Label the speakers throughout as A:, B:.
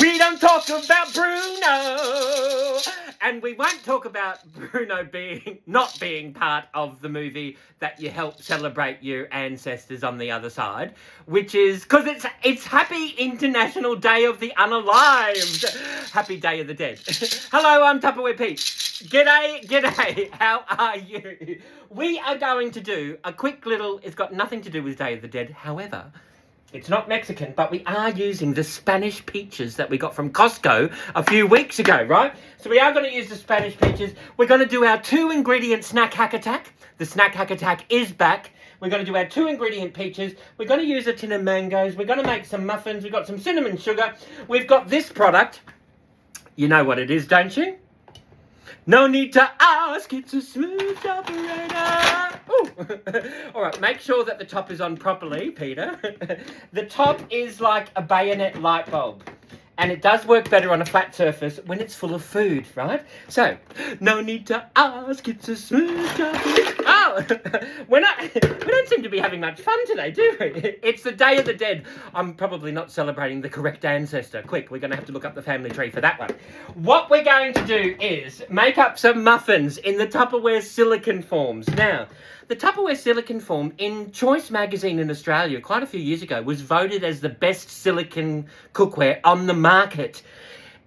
A: We don't talk about Bruno, and we won't talk about Bruno not being part of the movie that you help celebrate your ancestors on the other side, which is because it's Happy International Day of the Unalived. Happy Day of the Dead. Hello, I'm Tupperware Pete. G'day. How are you? We are going to do a quick little. It's got nothing to do with Day of the Dead, however. It's not Mexican, but we are using the Spanish peaches that we got from Costco a few weeks ago, right? So we are going to use the Spanish peaches. We're going to do our 2-ingredient snack hack attack. The snack hack attack is back. We're going to do our 2-ingredient peaches. We're going to use a tin of mangoes. We're going to make some muffins. We've got some cinnamon sugar. We've got this product. You know what it is, don't you? No need to ask, it's a smooth operator. All right, make sure that the top is on properly, Peter. The top is like a bayonet light bulb. And it does work better on a flat surface when it's full of food, right? So, no need to ask, it's a smooth operator. Oh, we don't seem to be having much fun today, do we? It's the Day of the Dead. I'm probably not celebrating the correct ancestor. Quick, we're going to have to look up the family tree for that one. What we're going to do is make up some muffins in the Tupperware silicone forms. Now, the Tupperware silicone form in Choice magazine in Australia quite a few years ago was voted as the best silicone cookware on the market.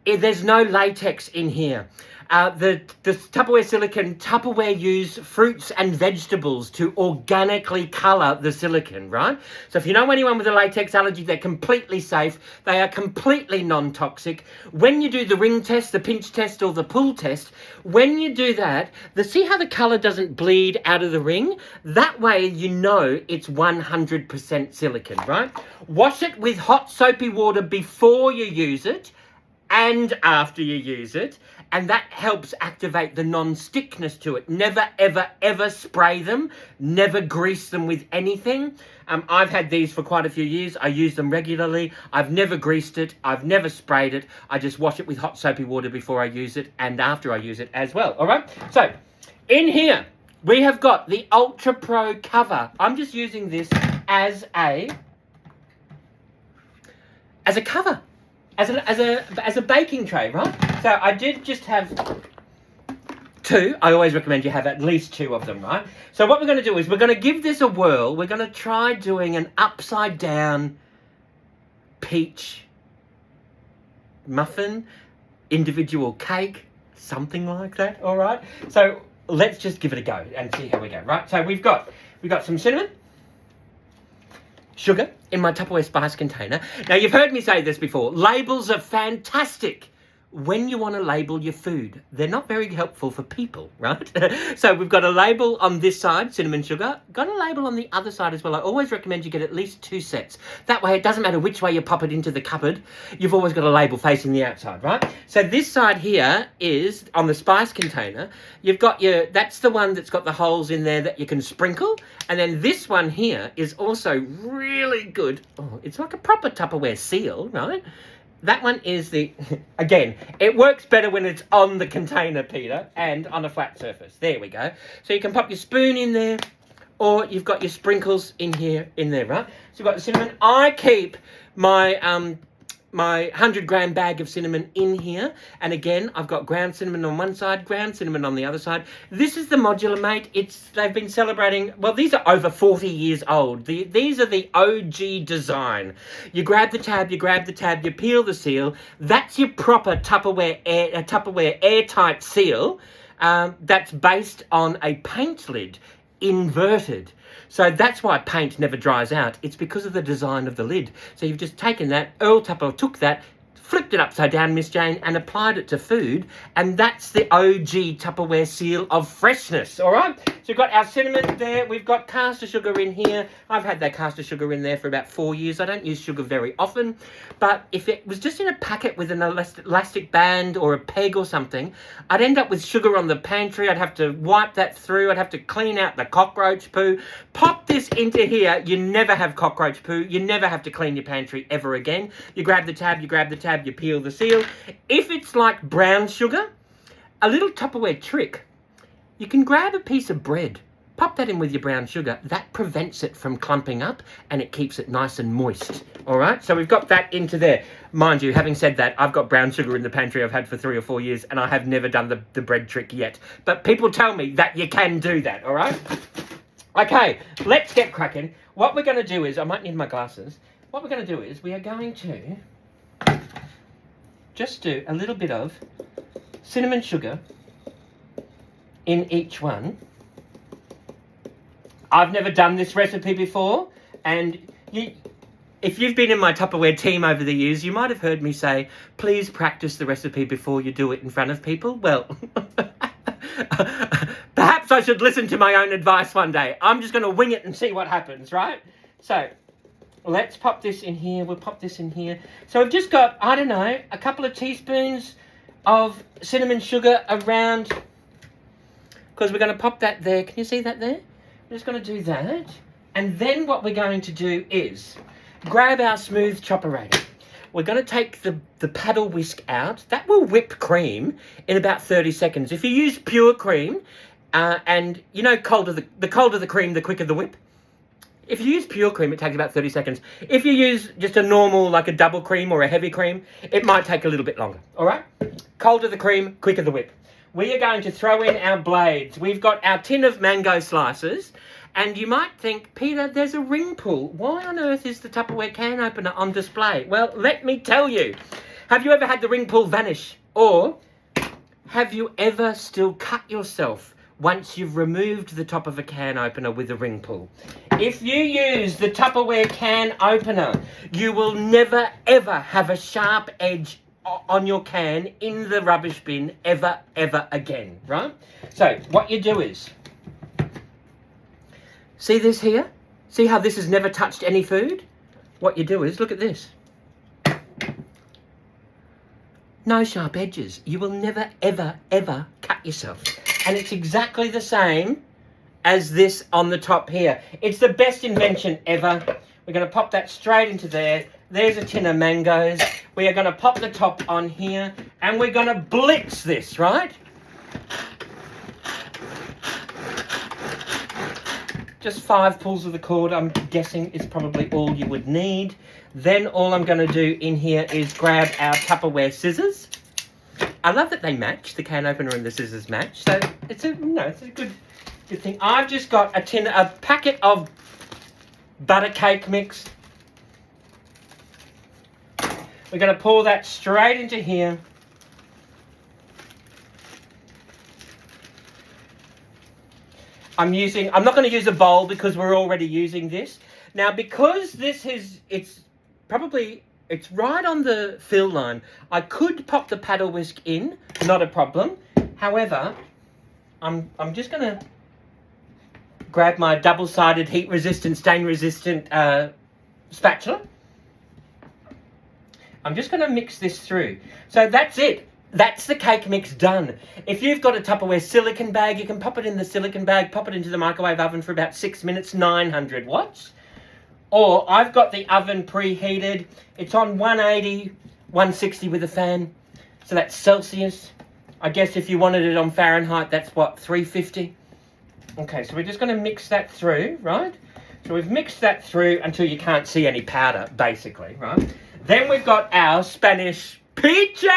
A: There's no latex in here. The Tupperware silicone, Tupperware use fruits and vegetables to organically colour the silicone, right? So if you know anyone with a latex allergy, they're completely safe. They are completely non-toxic. When you do the ring test, the pinch test or the pull test, when you do that, see how the colour doesn't bleed out of the ring? That way you know it's 100% silicone, right? Wash it with hot soapy water before you use it and after you use it. And that helps activate the non-stickness to it. Never, ever, ever spray them. Never grease them with anything. I've had these for quite a few years. I use them regularly. I've never greased it. I've never sprayed it. I just wash it with hot soapy water before I use it and after I use it as well. All right? So, in here, we have got the Ultra Pro cover. I'm just using this as a cover. As a baking tray, right? So I did just have 2. I always recommend you have at least 2 of them, right? So what we're going to do is we're going to give this a whirl. We're going to try doing an upside down peach muffin, individual cake, something like that, all right? So let's just give it a go and see how we go, right? So we've got some cinnamon, sugar in my Tupperware spice container. Now, you've heard me say this before. Labels are fantastic when you want to label your food. They're not very helpful for people, right? So we've got a label on this side, cinnamon sugar. Got a label on the other side as well. I always recommend you get at least 2 sets. That way, it doesn't matter which way you pop it into the cupboard. You've always got a label facing the outside, right? So this side here is on the spice container. You've got that's the one that's got the holes in there that you can sprinkle. And then this one here is also really good. Oh, it's like a proper Tupperware seal, right? That one is again, it works better when it's on the container, Peter, and on a flat surface. There we go. So you can pop your spoon in there, or you've got your sprinkles in there, right? So you've got the cinnamon. I keep my 100-gram bag of cinnamon in here. And again, I've got ground cinnamon on one side, ground cinnamon on the other side. This is the Modular Mate. They've been celebrating, well, these are over 40 years old. These are the OG design. You grab the tab, you peel the seal. That's your proper Tupperware airtight seal. That's based on a paint lid, inverted. So that's why paint never dries out. It's because of the design of the lid. So you've just taken that, Earl Tupper took that, flipped it upside down, Miss Jane, and applied it to food. And that's the OG Tupperware seal of freshness, all right? So we've got our cinnamon there. We've got caster sugar in here. I've had that caster sugar in there for about 4 years. I don't use sugar very often. But if it was just in a packet with an elastic band or a peg or something, I'd end up with sugar on the pantry. I'd have to wipe that through. I'd have to clean out the cockroach poo. Pop this into here. You never have cockroach poo. You never have to clean your pantry ever again. You grab the tab, you peel the seal. If it's like brown sugar, a little Tupperware trick, you can grab a piece of bread Pop that in with your brown sugar. That prevents it from clumping up and it keeps it nice and moist. All right, so we've got that into there. Mind you, having said that, I've got brown sugar in the pantry I've had for 3 or 4 years and I have never done the bread trick yet. But people tell me that you can do that, all right? Okay, let's get cracking. What we're going to do is, I might need my glasses. What we're going to do is we are going to just do a little bit of cinnamon sugar in each one. I've never done this recipe before, and if you've been in my Tupperware team over the years, you might have heard me say, please practice the recipe before you do it in front of people. Well, perhaps I should listen to my own advice one day. I'm just going to wing it and see what happens, right? So, let's pop this in here. We'll pop this in here. So we've just got, I don't know, a couple of teaspoons of cinnamon sugar around, because we're going to pop that there. Can you see that there? We're just going to do that. And then what we're going to do is grab our smooth chopperator. We're going to take the paddle whisk out. That will whip cream in about 30 seconds. If you use pure cream, and you know, the colder the cream, the quicker the whip. If you use pure cream, it takes about 30 seconds. If you use just a normal, like a double cream or a heavy cream, it might take a little bit longer. All right? Colder the cream, quicker the whip. We are going to throw in our blades. We've got our tin of mango slices. And you might think, Peter, there's a ring pull. Why on earth is the Tupperware can opener on display? Well, let me tell you. Have you ever had the ring pull vanish? Or have you ever still cut yourself once you've removed the top of a can opener with a ring pull? If you use the Tupperware can opener, you will never, ever have a sharp edge on your can in the rubbish bin ever, ever again, right? So what you do is, see this here? See how this has never touched any food? What you do is, look at this. No sharp edges. You will never, ever, ever cut yourself. And it's exactly the same as this on the top here. It's the best invention ever. We're going to pop that straight into there. There's a tin of mangoes. We are going to pop the top on here. And we're going to blitz this, right? Just 5 pulls of the cord, I'm guessing, is probably all you would need. Then all I'm going to do in here is grab our Tupperware scissors. I love that they match, the can opener and the scissors match. So it's a good thing. I've just got a packet of butter cake mix. We're going to pour that straight into here. I'm not going to use a bowl because we're already using this. Now, because it's right on the fill line, I could pop the paddle whisk in, not a problem. However, I'm just going to grab my double-sided, heat-resistant, stain-resistant spatula. I'm just going to mix this through. So that's it. That's the cake mix done. If you've got a Tupperware silicone bag, you can pop it in the silicone bag, pop it into the microwave oven for about 6 minutes, 900 watts. Or I've got the oven preheated. It's on 180, 160 with a fan. So that's Celsius. I guess if you wanted it on Fahrenheit, that's what, 350? Okay, so we're just going to mix that through, right? So we've mixed that through until you can't see any powder, basically, right? Then we've got our Spanish peaches!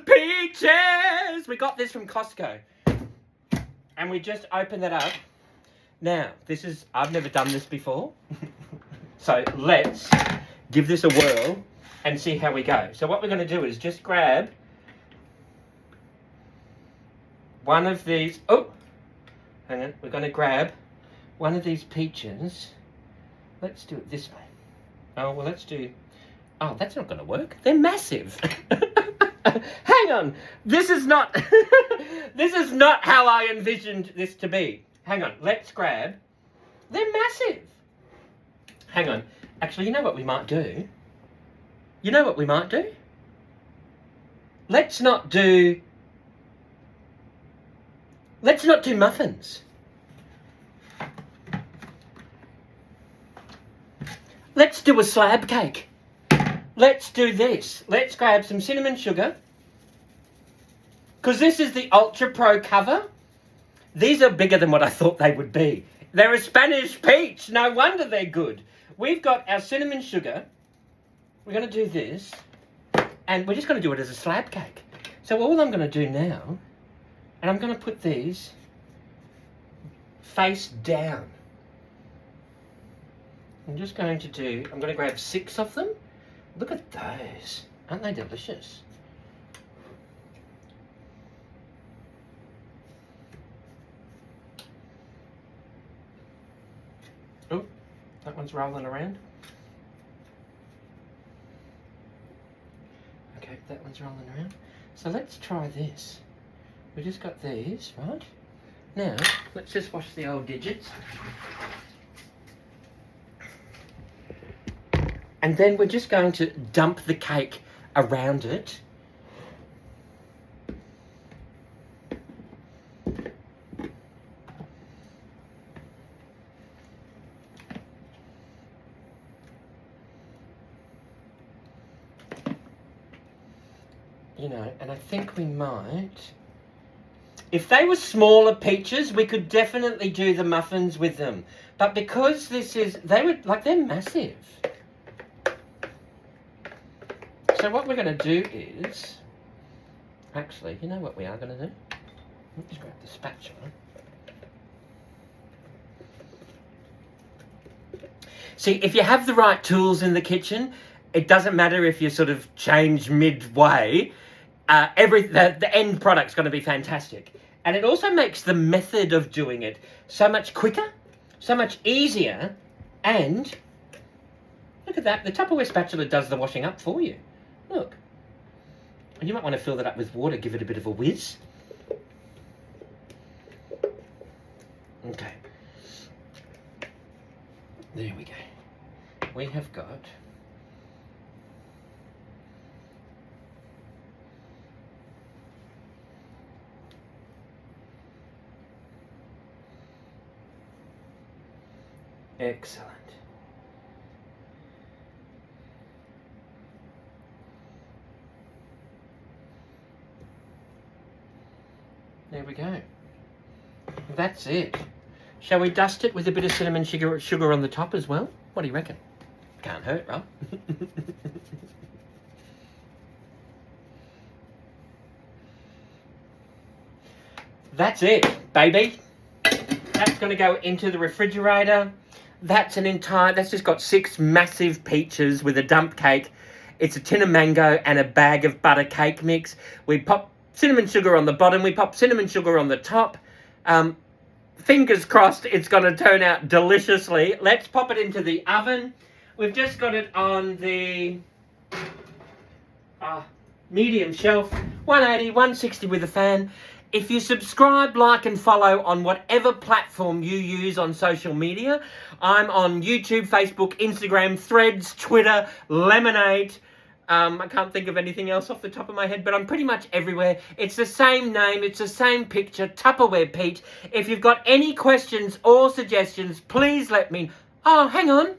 A: Peaches! We got this from Costco. And we just open that up. Now, I've never done this before. So let's give this a whirl and see how we go. So what we're going to do is just grab one of these. Oh, hang on. We're going to grab one of these peaches. Let's do it this way. Oh, well, oh, that's not going to work. They're massive. Hang on. This is not how I envisioned this to be. Hang on. Let's grab. They're massive. Hang on. Actually, you know what we might do? Let's not do muffins. Let's do a slab cake. Let's do this. Let's grab some cinnamon sugar. Because this is the Ultra Pro cover. These are bigger than what I thought they would be. They're a Spanish peach. No wonder they're good. We've got our cinnamon sugar. We're going to do this. And we're just going to do it as a slab cake. So all I'm going to do now, and I'm going to put these face down. I'm just going to grab 6 of them. Look at those. Aren't they delicious? Oh, that one's rolling around. Okay, that one's rolling around. So let's try this. We just got these, right? Now, let's just wash the old digits. And then we're just going to dump the cake around it. You know, and I think we might... If they were smaller peaches, we could definitely do the muffins with them. But because this is... they're massive. So what we're going to do is... Actually, you know what we are going to do? Let's just grab the spatula. See, if you have the right tools in the kitchen, it doesn't matter if you sort of change midway. The end product's going to be fantastic. And it also makes the method of doing it so much quicker, so much easier, and look at that, the Tupperware spatula does the washing up for you. Look. And you might want to fill that up with water, give it a bit of a whiz. Okay. There we go. We have got... Excellent. There we go. That's it. Shall we dust it with a bit of cinnamon sugar on the top as well? What do you reckon? Can't hurt, right? That's it, baby. That's going to go into the refrigerator. That's just got 6 massive peaches with a dump cake. It's a tin of mango and a bag of butter cake mix. We pop cinnamon sugar on the bottom. We pop cinnamon sugar on the top. Fingers crossed it's going to turn out deliciously. Let's pop it into the oven. We've just got it on the medium shelf. 180, 160 with a fan. If you subscribe, like and follow on whatever platform you use on social media, I'm on YouTube, Facebook, Instagram, Threads, Twitter, Lemonade. I can't think of anything else off the top of my head, but I'm pretty much everywhere. It's the same name, it's the same picture, Tupperware Pete. If you've got any questions or suggestions, please let me... Oh, hang on.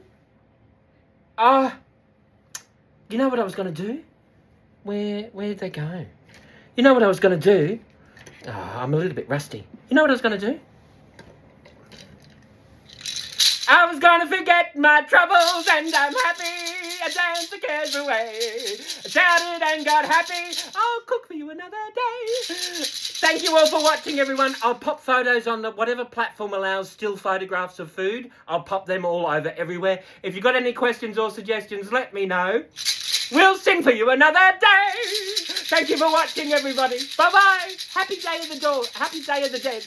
A: You know what I was going to do? Where'd they go? You know what I was going to do? Oh, I'm a little bit rusty. You know what I was going to do? I was going to forget my troubles and I'm happy. I danced the cares away. I shouted and got happy. I'll cook for you another day. Thank you all for watching, everyone. I'll pop photos on whatever platform allows still photographs of food. I'll pop them all over everywhere. If you've got any questions or suggestions, let me know. We'll sing for you another day. Thank you for watching, everybody. Bye-bye. Happy Day of the Dead.